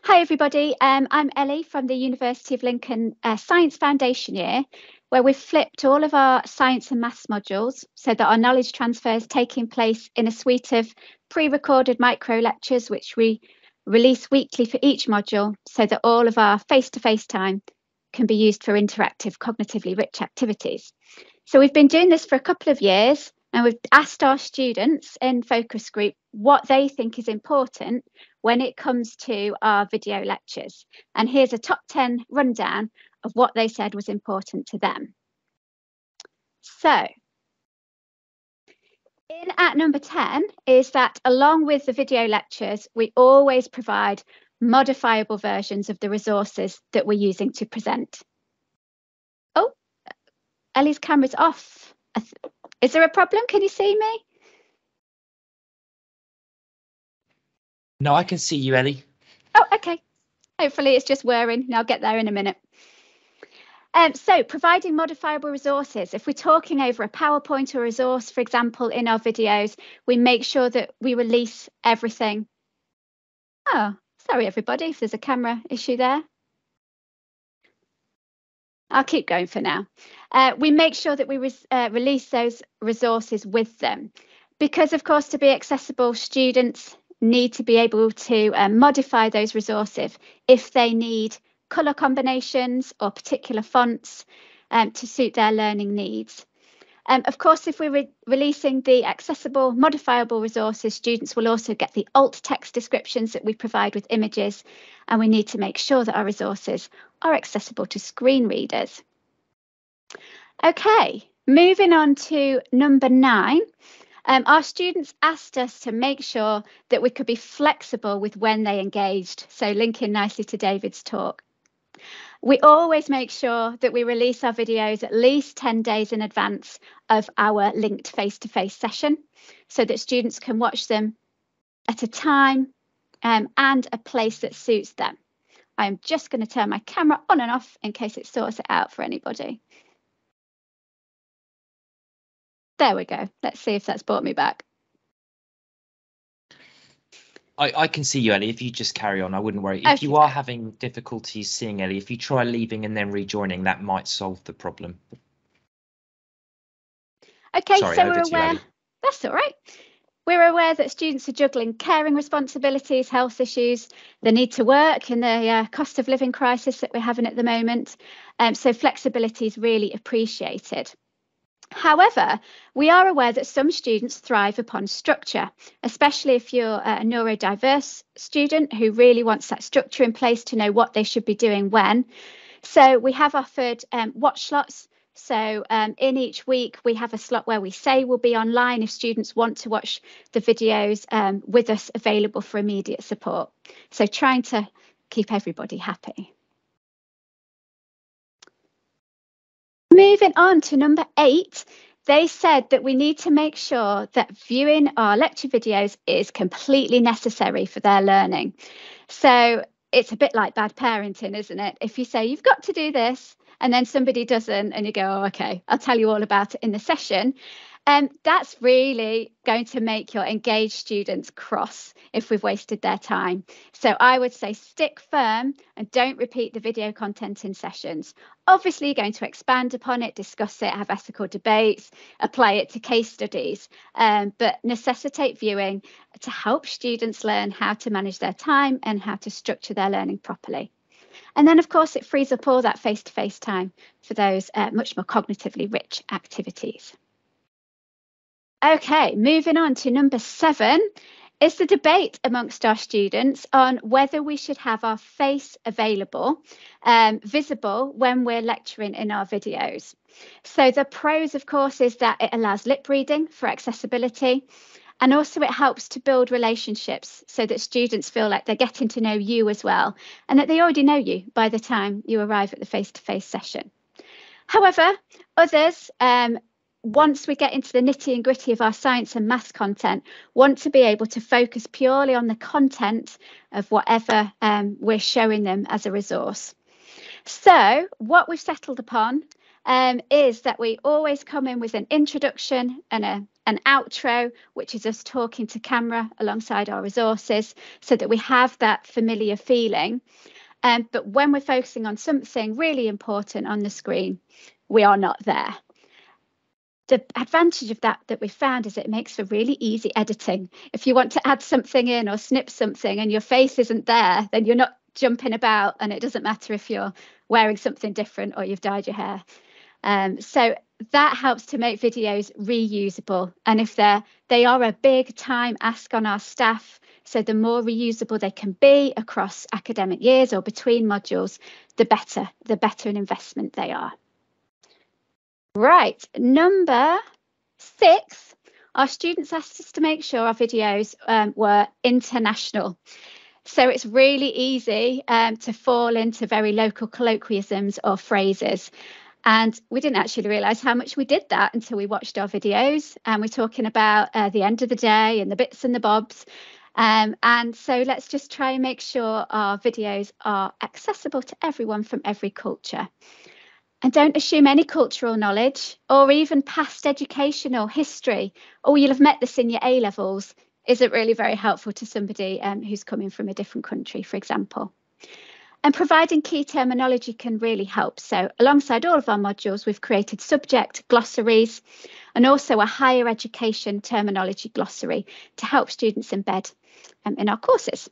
Hi everybody, I'm Ellie from the University of Lincoln Science Foundation year, where we've flipped all of our science and maths modules so that our knowledge transfer is taking place in a suite of pre-recorded micro lectures, which we release weekly for each module so that all of our face-to-face time can be used for interactive, cognitively rich activities. So we've been doing this for a couple of years, and we've asked our students in focus group what they think is important when it comes to our video lectures. And here's a top 10 rundown of what they said was important to them. So, in at number 10 is that along with the video lectures, we always provide modifiable versions of the resources that we're using to present. Oh, Ellie's camera's off. Is there a problem? Can you see me? No, I can see you, Ellie. Oh, okay. Hopefully it's just whirring. I'll get there in a minute. So providing modifiable resources, if we're talking over a PowerPoint or resource, for example, in our videos, we make sure that we release everything. Oh, sorry, everybody, if there's a camera issue there. I'll keep going for now. We make sure that we release those resources with them because, of course, to be accessible, students need to be able to modify those resources if they need colour combinations or particular fonts to suit their learning needs. Of course, if we're releasing the accessible modifiable resources, students will also get the alt text descriptions that we provide with images, and we need to make sure that our resources are accessible to screen readers. Okay, moving on to number 9. Our students asked us to make sure that we could be flexible with when they engaged, so linking nicely to David's talk. We always make sure that we release our videos at least 10 days in advance of our linked face-to-face session so that students can watch them at a time and a place that suits them. I'm just going to turn my camera on and off in case it sorts it out for anybody. There we go. Let's see if that's brought me back. I can see you, Ellie. If you just carry on, I wouldn't worry. If you are having difficulties seeing Ellie, if you try leaving and then rejoining, that might solve the problem. Okay, so we're aware. That's all right. We're aware that students are juggling caring responsibilities, health issues, the need to work and the cost of living crisis that we're having at the moment. So flexibility is really appreciated. However, we are aware that some students thrive upon structure, especially if you're a neurodiverse student who really wants that structure in place to know what they should be doing when. So we have offered watch slots. So in each week, we have a slot where we say we'll be online if students want to watch the videos with us available for immediate support. So trying to keep everybody happy. Moving on to number 8, they said that we need to make sure that viewing our lecture videos is completely necessary for their learning. So it's a bit like bad parenting, isn't it? If you say you've got to do this and then somebody doesn't and you go, oh, OK, I'll tell you all about it in the session. That's really going to make your engaged students cross if we've wasted their time. So I would say stick firm and don't repeat the video content in sessions. Obviously, you're going to expand upon it, discuss it, have ethical debates, apply it to case studies, but necessitate viewing to help students learn how to manage their time and how to structure their learning properly. And then, of course, it frees up all that face-to-face time for those much more cognitively rich activities. Okay, moving on to number 7 is the debate amongst our students on whether we should have our face available, visible when we're lecturing in our videos. So the pros, of course, is that it allows lip reading for accessibility, and also it helps to build relationships so that students feel like they're getting to know you as well, and that they already know you by the time you arrive at the face-to-face session. However, others, once we get into the nitty and gritty of our science and maths content, want to be able to focus purely on the content of whatever we're showing them as a resource. So what we've settled upon is that we always come in with an introduction and a an outro, which is us talking to camera alongside our resources, so that we have that familiar feeling. But when we're focusing on something really important on the screen, we are not there. The advantage of that we found is it makes for really easy editing. If you want to add something in or snip something and your face isn't there, then you're not jumping about, and it doesn't matter if you're wearing something different or you've dyed your hair. So that helps to make videos reusable. And if they are a big time ask on our staff, so the more reusable they can be across academic years or between modules, the better an investment they are. Right, number 6, our students asked us to make sure our videos were international. So it's really easy to fall into very local colloquialisms or phrases. And we didn't actually realise how much we did that until we watched our videos. And we're talking about the end of the day and the bits and the bobs. And so let's just try and make sure our videos are accessible to everyone from every culture. And don't assume any cultural knowledge or even past educational history, or you'll have met this in your A-levels, isn't really very helpful to somebody who's coming from a different country, for example. And providing key terminology can really help. So alongside all of our modules, we've created subject glossaries and also a higher education terminology glossary to help students embed in our courses.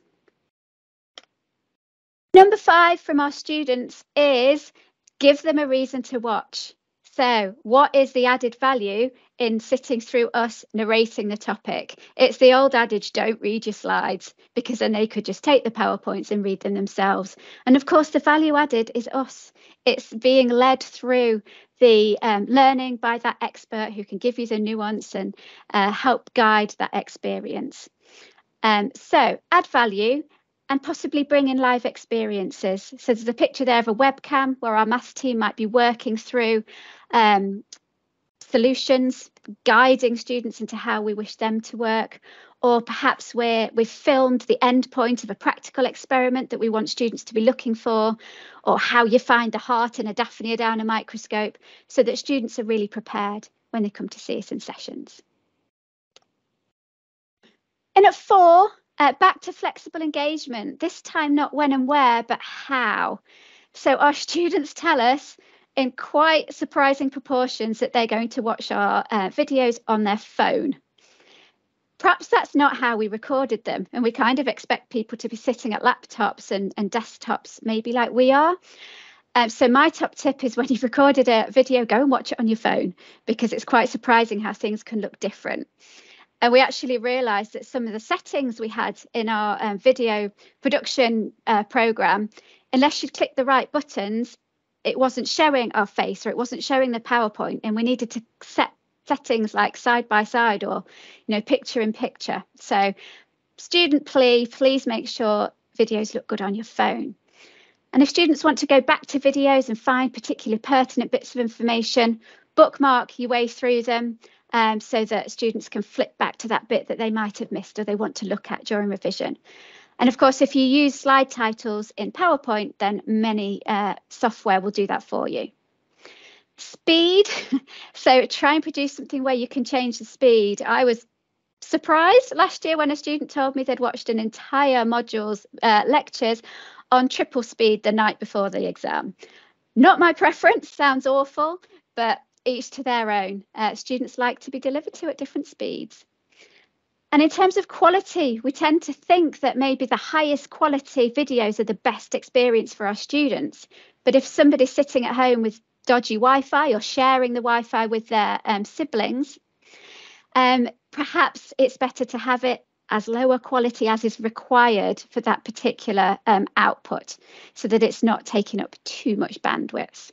Number 5 from our students is give them a reason to watch. So what is the added value in sitting through us narrating the topic? It's the old adage, don't read your slides, because then they could just take the PowerPoints and read them themselves. And of course, the value added is us. It's being led through the learning by that expert who can give you the nuance and help guide that experience. So add value and possibly bring in live experiences. So there's a picture there of a webcam where our maths team might be working through solutions, guiding students into how we wish them to work, or perhaps we've filmed the end point of a practical experiment that we want students to be looking for, or how you find a heart in a daphnia down a microscope, so that students are really prepared when they come to see us in sessions. And at 4, back to flexible engagement, this time not when and where, but how. So our students tell us in quite surprising proportions that they're going to watch our videos on their phone. Perhaps that's not how we recorded them, and we kind of expect people to be sitting at laptops and desktops, maybe like we are. So my top tip is when you've recorded a video, go and watch it on your phone, because it's quite surprising how things can look different. And we actually realised that some of the settings we had in our video production programme, unless you click the right buttons, it wasn't showing our face or it wasn't showing the PowerPoint. And we needed to set settings like side by side or, picture in picture. So student plea, please make sure videos look good on your phone. And if students want to go back to videos and find particularly pertinent bits of information, bookmark your way through them. So that students can flip back to that bit that they might have missed or they want to look at during revision. And of course, if you use slide titles in PowerPoint, then many software will do that for you. Speed. So try and produce something where you can change the speed. I was surprised last year when a student told me they'd watched an entire module's lectures on triple speed the night before the exam. Not my preference, sounds awful, but each to their own. Students like to be delivered to at different speeds. And in terms of quality, we tend to think that maybe the highest quality videos are the best experience for our students. But if somebody's sitting at home with dodgy Wi-Fi or sharing the Wi-Fi with their siblings, perhaps it's better to have it as lower quality as is required for that particular output, so that it's not taking up too much bandwidth.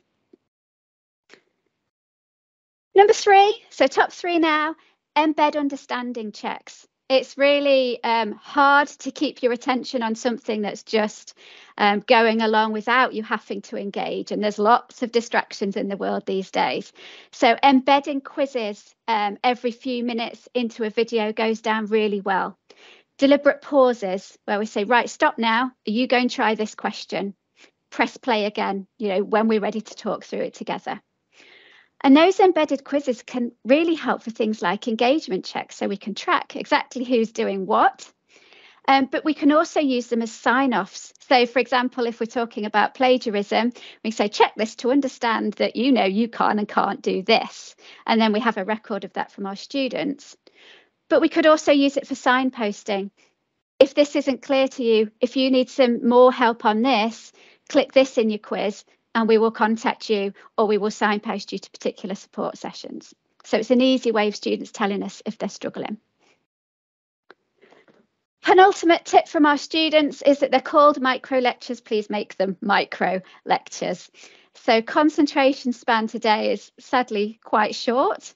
Number 3, so top 3 now, embed understanding checks. It's really hard to keep your attention on something that's just going along without you having to engage. And there's lots of distractions in the world these days. So embedding quizzes every few minutes into a video goes down really well. Deliberate pauses where we say, right, stop now. Are you going to try this question? Press play again, when we're ready to talk through it together. And those embedded quizzes can really help for things like engagement checks, so we can track exactly who's doing what. But we can also use them as sign-offs. So, for example, if we're talking about plagiarism, we say, check this to understand that you know you can and can't do this. And then we have a record of that from our students. But we could also use it for signposting. If this isn't clear to you, if you need some more help on this, click this in your quiz and we will contact you, or we will signpost you to particular support sessions. So it's an easy way of students telling us if they're struggling. Penultimate tip from our students is that they're called micro-lectures. Please make them micro-lectures. So concentration span today is sadly quite short.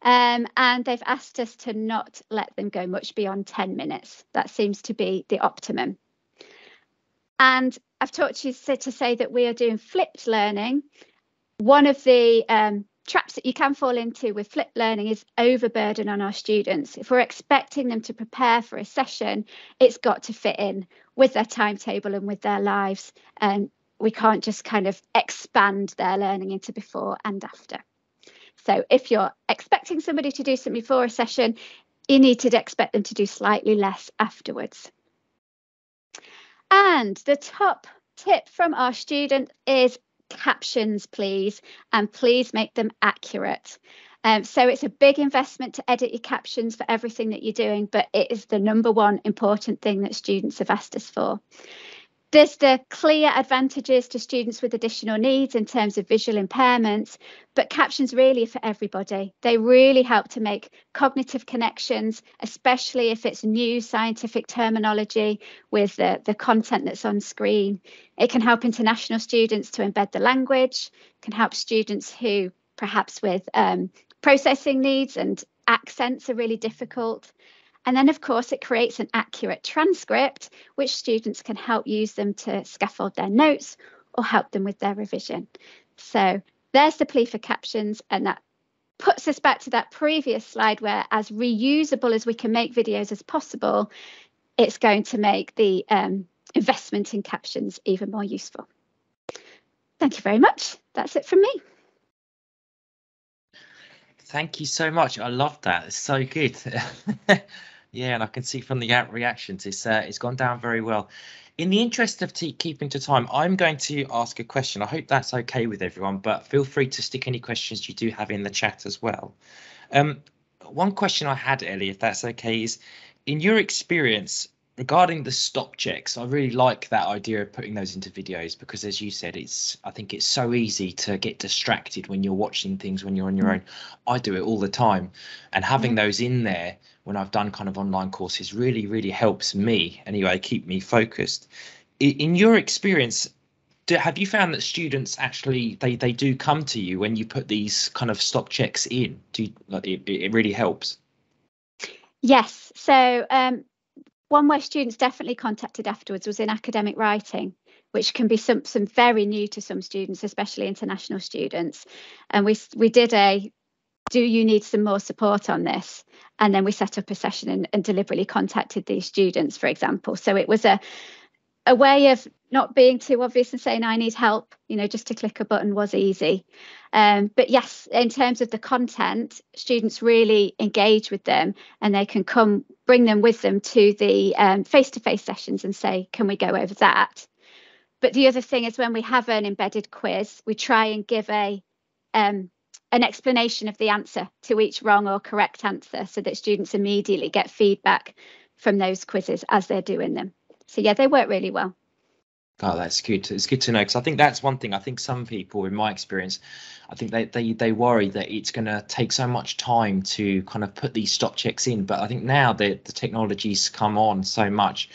And they've asked us to not let them go much beyond 10 minutes. That seems to be the optimum. And I've taught you to say that we are doing flipped learning. One of the traps that you can fall into with flipped learning is overburden on our students. If we're expecting them to prepare for a session, it's got to fit in with their timetable and with their lives. And we can't just kind of expand their learning into before and after. So if you're expecting somebody to do something before a session, you need to expect them to do slightly less afterwards. And the top tip from our student is captions, please, and please make them accurate. So it's a big investment to edit your captions for everything that you're doing, but it is the number one important thing that students have asked us for. There's the clear advantages to students with additional needs in terms of visual impairments, but captions really are for everybody. They really help to make cognitive connections, especially if it's new scientific terminology with the content that's on screen. It can help international students to embed the language, can help students who perhaps with processing needs and accents are really difficult. And then, of course, it creates an accurate transcript, which students can help use them to scaffold their notes or help them with their revision. So there's the plea for captions. And that puts us back to that previous slide where as reusable as we can make videos as possible, it's going to make the investment in captions even more useful. Thank you very much. That's it from me. Thank you so much. I love that. It's so good. Yeah, and I can see from the reactions, it's gone down very well. In the interest of keeping to time, I'm going to ask a question. I hope that's okay with everyone, but feel free to stick any questions you do have in the chat as well. One question I had, Ellie, if that's okay, is in your experience regarding the stop checks, I really like that idea of putting those into videos because, as you said, I think it's so easy to get distracted when you're watching things when you're on your own. I do it all the time, and having those in there when I've done kind of online courses really, really helps me anyway, keep me focused. In your experience, have you found that students actually they do come to you when you put these kind of stop checks in? It really helps? Yes. So one way students definitely contacted afterwards was in academic writing, which can be something very new to some students, especially international students. And we did a, do you need some more support on this? And then we set up a session and deliberately contacted these students, for example. So it was a way of not being too obvious and saying I need help, just to click a button was easy. But yes, in terms of the content, students really engage with them and they can bring them with them to the face-to-face sessions and say, can we go over that? But the other thing is when we have an embedded quiz, we try and give an explanation of the answer to each wrong or correct answer so that students immediately get feedback from those quizzes as they're doing them. So yeah, they work really well. Oh, that's good. It's good to know, because I think that's one thing. I think some people, in my experience, I think they worry that it's going to take so much time to kind of put these stop checks in. But I think now the technology's come on so much,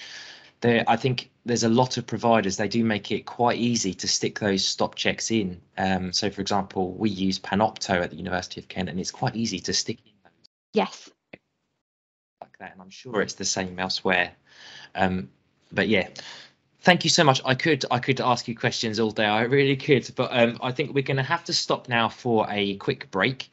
I think there's a lot of providers. They do make it quite easy to stick those stop checks in. So, for example, we use Panopto at the University of Kent, and it's quite easy to stick in those. Yes. Like that, and I'm sure it's the same elsewhere. But yeah. Thank you so much. I could ask you questions all day. I really could, but I think we're going to have to stop now for a quick break.